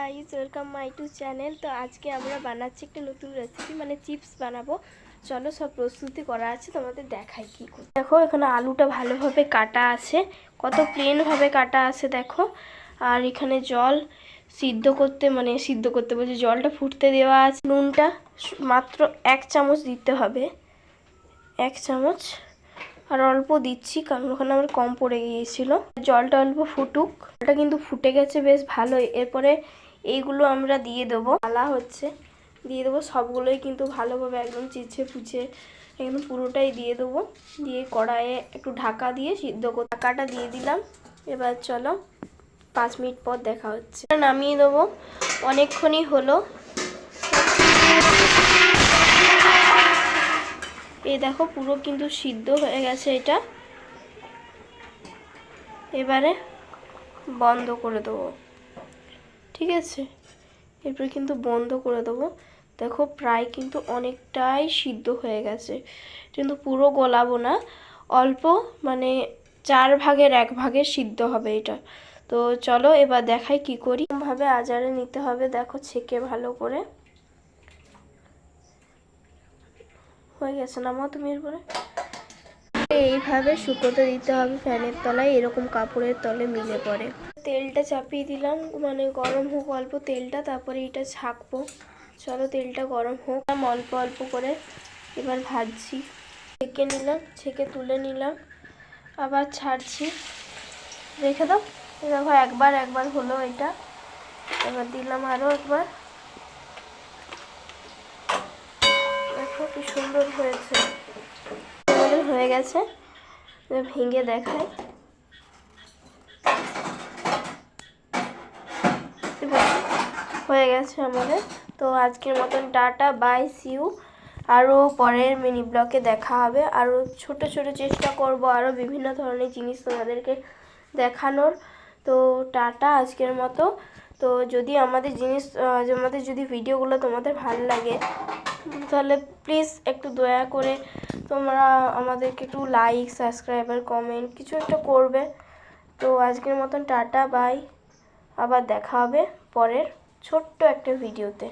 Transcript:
Guys, welcome my to channel. তো আজকে আমরা বানাচ্ছি একটা নতুন রেসিপি, মানে চিপস বানাবো। চলো সব প্রস্তুতি করা আছে, তোমাদের দেখাই কি করে। দেখো এখানে আলুটা ভালোভাবে কাটা আছে, কত প্লেনভাবে কাটা আছে দেখো। আর এখানে জল সিদ্ধ করতে বলছি, জলটা ফুটতে দেওয়া আছে। নুনটা মাত্র 1 চামচ দিতে হবে, 1 চামচ। আর অল্প দিচ্ছি কারণ ওখানে আমার কম পড়ে গিয়েছিল। জলটা অল্প ফুটুক, জলটা কিন্তু ফুটে গেছে বেশ ভালোই। এরপরে এইগুলো আমরা দিয়ে দেবো, ডালা হচ্ছে দিয়ে দেবো সবগুলোই, কিন্তু ভালোভাবে একদম চিচে পুচে একদম পুরোটাই দিয়ে দেবো। দিয়ে কড়াইয়ে একটু ঢাকা দিয়ে সিদ্ধ করে ঢাকাটা দিয়ে দিলাম। এবার চলো 5 মিনিট পর দেখা হচ্ছে। নামিয়ে দেবো, অনেকক্ষণই হলো। এই দেখো পুরো কিন্তু সিদ্ধ হয়ে গেছে এটা। এবারে বন্ধ করে দেবো, ঠিক আছে। এরপর কিন্তু বন্ধ করে দেবো। দেখো প্রায় কিন্তু অনেকটাই সিদ্ধ হয়ে গেছে, কিন্তু পুরো গলাবো না, অল্প মানে 4 ভাগের 1 ভাগে সিদ্ধ হবে এটা। তো চলো এবার দেখাই কি করি। ভাবে আজারে নিতে হবে, দেখো ছেঁকে ভালো করে। হয়ে গেছে, নামাও তুমি। এরপরে এইভাবে শুকোতে দিতে হবে ফ্যানের তলায়, এরকম কাপড়ের তলে মিলে পড়ে। তেলটা চাপিয়ে দিলাম, মানে গরম হোক অল্প তেলটা, তারপরে এটা ছাঁকবো। চলো তেলটা গরম হোক, অল্প অল্প করে এবার ভাজছি। ছেঁকে নিলাম, ছেঁকে তুলে নিলাম, আবার ছাড়ছি, রেখে দাও। দেখো একবার হলো এটা, এবার দিলাম আরও একবার। দেখো কি সুন্দর হয়েছে, হয়ে গেছে। ভেঙে দেখাই, হয়ে গেছে আমাদের। তো আজকের মতন টাটা, বাই, সিউ। আরও পরের মিনি ব্লগে দেখা হবে। আরও ছোট ছোট চেষ্টা করব আরও বিভিন্ন ধরনের জিনিস তোমাদেরকে দেখানোর। তো টাটা আজকের মতো। তো যদি আমাদের যদি ভিডিওগুলো তোমাদের ভালো লাগে, তাহলে প্লিজ একটু দয়া করে তোমরা আমাদেরকে একটু লাইক, সাবস্ক্রাইব আর কমেন্ট কিছু একটা করবে। তো আজকের মতন টাটা, বাই। আবার দেখা হবে পরের ছোট্ট একটা ভিডিওতে।